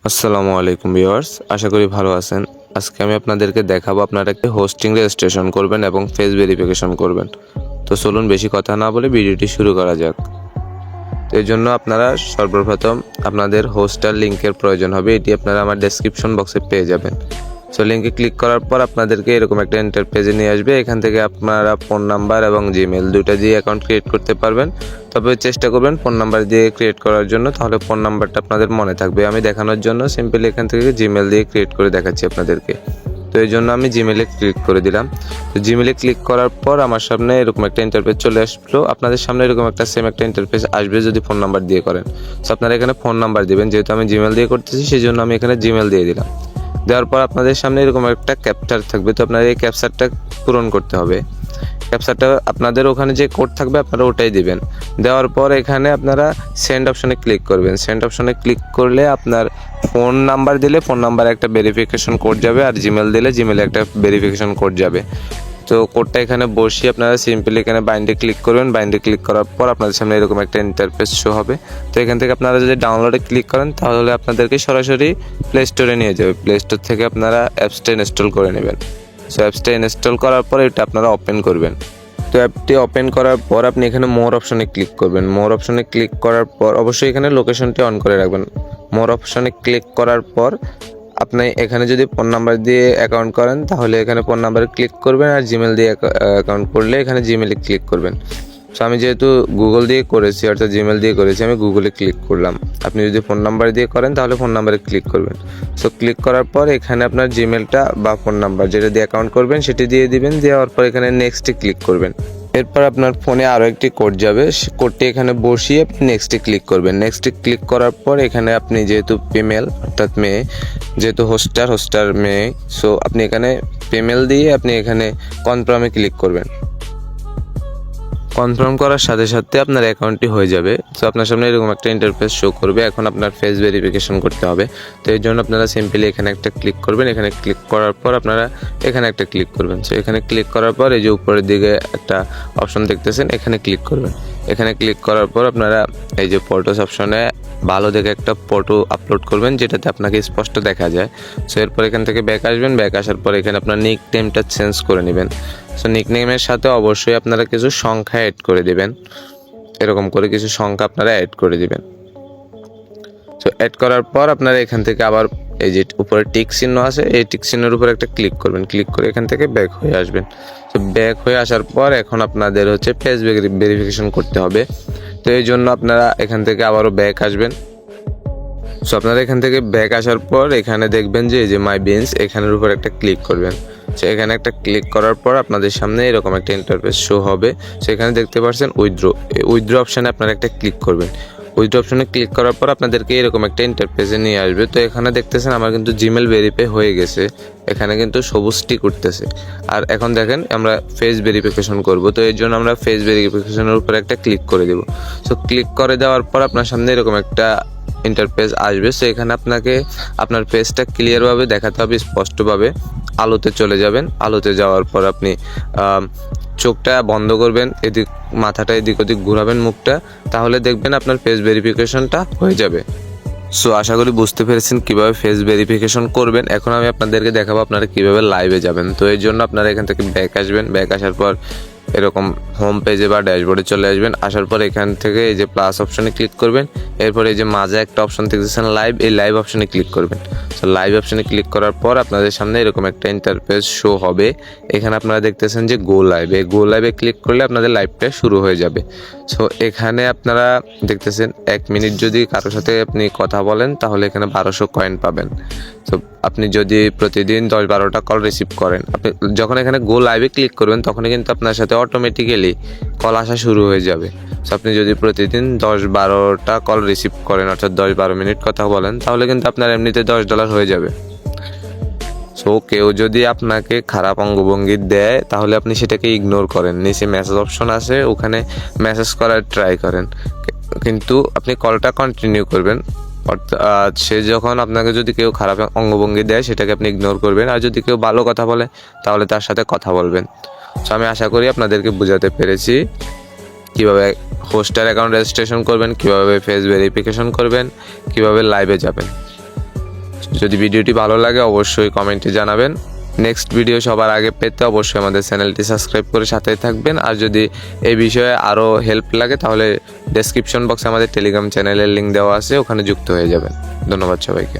আসসালামু আলাইকুম ভিউয়ার্স, আশা করি ভালো আছেন। আজকে আমি আপনাদেরকে দেখাবো আপনারা একটা হোস্টিং রেজিস্ট্রেশন করবেন এবং ফেস ভেরিফিকেশন করবেন। তো চলুন বেশি কথা না বলে ভিডিওটি শুরু করা যাক। তো এই জন্য আপনারা সর্বপ্রথম আপনাদের হোস্টার লিঙ্কের প্রয়োজন হবে। এটি আপনারা আমার ডেসক্রিপশন বক্সে পেয়ে যাবেন। সো লিঙ্কে ক্লিক করার পর আপনাদেরকে এরকম একটা ইন্টারপেজে নিয়ে আসবে। এখান থেকে আপনারা ফোন নাম্বার এবং জিমেল দুইটা দিয়ে অ্যাকাউন্ট ক্রিয়েট করতে পারবেন। তবে চেষ্টা করবেন ফোন নাম্বার দিয়ে ক্রিয়েট করার জন্য, তাহলে ফোন নাম্বারটা আপনাদের মনে থাকবে। আমি দেখানোর জন্য সিম্পলি এখান থেকে জিমেল দিয়ে ক্রিয়েট করে দেখাচ্ছি আপনাদেরকে। তো এই জন্য আমি জিমেলে ক্লিক করে দিলাম। তো জিমেলে ক্লিক করার পর আমার সামনে এরকম একটা ইন্টারপেজ চলে আসলো। আপনাদের সামনে এরকম একটা সেম একটা ইন্টারপেজ আসবে যদি ফোন নাম্বার দিয়ে করেন। তো আপনারা এখানে ফোন নাম্বার দিবেন, যেহেতু আমি জিমেল দিয়ে করতেছি সেই জন্য আমি এখানে জিমেল দিয়ে দিলাম। দেওয়ার পর আপনাদের সামনে এরকম একটা ক্যাপচার থাকবে। তো আপনারা এই ক্যাপচারটা পূরণ করতে হবে। ক্যাপচারটা আপনাদের ওখানে যে কোড থাকবে আপনারা ওটাই দিবেন। দেওয়ার পর এখানে আপনারা সেন্ড অপশনে ক্লিক করবেন। সেন্ড অপশনে ক্লিক করলে আপনার ফোন নাম্বার দিলে ফোন নাম্বারে একটা ভেরিফিকেশন কোড যাবে, আর জিমেল দিলে জিমেলে একটা ভেরিফিকেশন কোড যাবে। তো কোডটা এখানে বসিয়ে আপনারা সিম্পলি এখানে বাইন্ডে ক্লিক করবেন। বাইন্ডে ক্লিক করার পর আপনাদের সামনে এরকম একটা ইন্টারফেস শো হবে। তো এখান থেকে আপনারা যদি ডাউনলোডে ক্লিক করেন তাহলে আপনাদেরকে সরাসরি প্লে স্টোরে নিয়ে যাবে। প্লে স্টোর থেকে আপনারা অ্যাপসটা ইনস্টল করে নেবেন। সো অ্যাপসটা ইনস্টল করার পর এটা আপনারা ওপেন করবেন। তো অ্যাপটি ওপেন করার পর আপনি এখানে মোর অপশনে ক্লিক করবেন। মোর অপশনে ক্লিক করার পর অবশ্যই এখানে লোকেশনটি অন করে রাখবেন। মোর অপশনে ক্লিক করার পর আপনি এখানে যদি ফোন নাম্বার দিয়ে অ্যাকাউন্ট করেন তাহলে এখানে ফোন নাম্বারে ক্লিক করবেন, আর জিমেল দিয়ে অ্যাকাউন্ট করলে এখানে জিমেলে ক্লিক করবেন। সো আমি যেহেতু গুগল দিয়ে করেছি, অর্থাৎ জিমেল দিয়ে করেছি, আমি গুগলে ক্লিক করলাম। আপনি যদি ফোন নাম্বার দিয়ে করেন তাহলে ফোন নাম্বারে ক্লিক করবেন। সো ক্লিক করার পর এখানে আপনার জিমেলটা বা ফোন নাম্বার যেটা দিয়ে অ্যাকাউন্ট করবেন সেটি দিয়ে দিবেন। দেওয়ার পর এখানে নেক্সটে ক্লিক করবেন। এরপর আপনার ফোনে আরও একটি কোড যাবে, কোডটি এখানে বসিয়ে আপনি নেক্সটে ক্লিক করবেন। নেক্সটে ক্লিক করার পর এখানে আপনি যেহেতু ফিমেল অর্থাৎ মেয়ে, যেহেতু হোস্টার মেয়ে, সো আপনি এখানে ফিমেল দিয়ে আপনি এখানে কনফার্মে ক্লিক করবেন। কনফার্ম করার সাথে সাথে আপনার অ্যাকাউন্টটি হয়ে যাবে। সো আপনার সামনে এরকম একটা ইন্টারফেস শো করবে। এখন আপনার ফেস ভেরিফিকেশন করতে হবে। তো এই জন্য আপনারা সিম্পলি এখানে একটা ক্লিক করবেন। এখানে ক্লিক করার পর আপনারা এখানে একটা ক্লিক করবেন। সো এখানে ক্লিক করার পর এই যে উপরের দিকে একটা অপশন দেখতেছেন, এখানে ক্লিক করবেন। এখানে ক্লিক করার পর আপনারা এই যে ফটোস অপশনে ভালো দেখে একটা ফটো আপলোড করবেন যেটাতে আপনাকে স্পষ্ট দেখা যায়। সো এরপর এখান থেকে ব্যাক আসবেন। ব্যাক আসার পর এখানে আপনার নিক নেমটা চেঞ্জ করে নেবেন। সো নিক নেমের সাথে অবশ্যই আপনারা কিছু সংখ্যা অ্যাড করে দিবেন। এরকম করে কিছু সংখ্যা আপনারা অ্যাড করে দিবেন। সো অ্যাড করার পর আপনারা এখান থেকে আবার এই যে উপরে টিক চিহ্ন আছে, এই টিক চিহ্নের উপর একটা ক্লিক করবেন। ক্লিক করে এখান থেকে ব্যাক হয়ে আসবেন। তো ব্যাক হয়ে আসার পর এখন আপনাদের হচ্ছে ফেস ভেরিফিকেশন করতে হবে। তো এই জন্য আপনারা এখান থেকে আবারও ব্যাক আসবেন। সো আপনারা এখান থেকে ব্যাক আসার পর এখানে দেখবেন যে এই যে মাই বিনস, এখানের উপর একটা ক্লিক করবেন। সো এখানে একটা ক্লিক করার পর আপনাদের সামনে এরকম একটা ইন্টারফেস শো হবে। সো এখানে দেখতে পাচ্ছেন উইথড্র অপশানে আপনারা একটা ক্লিক করবেন। উইথড্র অপশানে ক্লিক করার পর আপনাদেরকে এরকম একটা ইন্টারফেসে নিয়ে আসবে। তো এখানে দেখতেছেন আমার কিন্তু জিমেল ভেরিফাই হয়ে গেছে। এখানে কিন্তু সবুজ টিক উঠতেছে। আর এখন দেখেন আমরা ফেস ভেরিফিকেশন করব। তো এর জন্য আমরা ফেস ভেরিফিকেশনের উপর একটা ক্লিক করে দেব। সো ক্লিক করে দেওয়ার পর আপনার সামনে এরকম একটা ইন্টারফেস আসবে। সো এখানে আপনাকে আপনার ফেসটা ক্লিয়ারভাবে দেখাতে হবে, স্পষ্টভাবে। আলোতে চলে যাবেন। আলোতে যাওয়ার পর আপনি চোখটা বন্ধ করবেন, এদিক মাথাটা এদিক ওদিক ঘোরাবেন মুখটা, তাহলে দেখবেন আপনার ফেস ভেরিফিকেশনটা হয়ে যাবে। সো আশা করি বুঝতে পেরেছেন কীভাবে ফেস ভেরিফিকেশন করবেন। এখন আমি আপনাদেরকে দেখাবো আপনারা কীভাবে লাইভে যাবেন। তো এর জন্য আপনারা এখান থেকে ব্যাক আসবেন। ব্যাক আসার পর এরকম হোম পেজে বা ড্যাশবোর্ডে চলে আসবেন। আসার পর এখান থেকে এই যে প্লাস অপশনে ক্লিক করবেন। এরপর এই যে মাঝে একটা অপশন দেখতেছেন লাইভ, এই লাইভ অপশনে ক্লিক করবেন। সো লাইভ অপশনে ক্লিক করার পর আপনাদের সামনে এরকম একটা ইন্টারফেস শো হবে। এখানে আপনারা দেখতেছেন যে গো লাইভ, এই গো লাইভে ক্লিক করলে আপনাদের লাইভটা শুরু হয়ে যাবে। সো এখানে আপনারা দেখতেছেন 1 মিনিট যদি কারোর সাথে আপনি কথা বলেন তাহলে এখানে 1200 কয়েন পাবেন। তো আপনি যদি প্রতিদিন 10-12টা কল রিসিভ করেন, আপনি যখন এখানে গো লাইভে ক্লিক করবেন তখনই কিন্তু আপনার সাথে অটোমেটিক্যালি কল আসা শুরু হয়ে যাবে। সো আপনি যদি প্রতিদিন 10-12টা কল রিসিভ করেন, অর্থাৎ 10-12 মিনিট কথা বলেন, তাহলে কিন্তু আপনার এমনিতে $10 হয়ে যাবে। সো কেউ যদি আপনাকে খারাপ অঙ্গভঙ্গি দেয় তাহলে আপনি সেটাকে ইগনোর করেন। নিচে মেসেজ অপশন আছে, ওখানে মেসেজ করার ট্রাই করেন, কিন্তু আপনি কলটা কন্টিনিউ করবেন। অর্থাৎ সে যখন আপনাকে যদি কেউ খারাপ অঙ্গভঙ্গি দেয় সেটাকে আপনি ইগনোর করবেন, আর যদি কেউ ভালো কথা বলে তাহলে তার সাথে কথা বলবেন। সো আমি আশা করি আপনাদেরকে বোঝাতে পেরেছি কীভাবে হোস্টার অ্যাকাউন্ট রেজিস্ট্রেশন করবেন, কীভাবে ফেস ভেরিফিকেশন করবেন, কীভাবে লাইভে যাবেন। যদি ভিডিওটি ভালো লাগে অবশ্যই কমেন্টে জানাবেন। নেক্সট ভিডিও সবার আগে পেতে অবশ্যই আমাদের চ্যানেলটি সাবস্ক্রাইব করে সাথেই থাকবেন। আর যদি এই বিষয়ে আরও হেল্প লাগে তাহলে ডেসক্রিপশন বক্সে আমাদের টেলিগ্রাম চ্যানেলের লিঙ্ক দেওয়া আছে, ওখানে যুক্ত হয়ে যাবেন। ধন্যবাদ সবাইকে।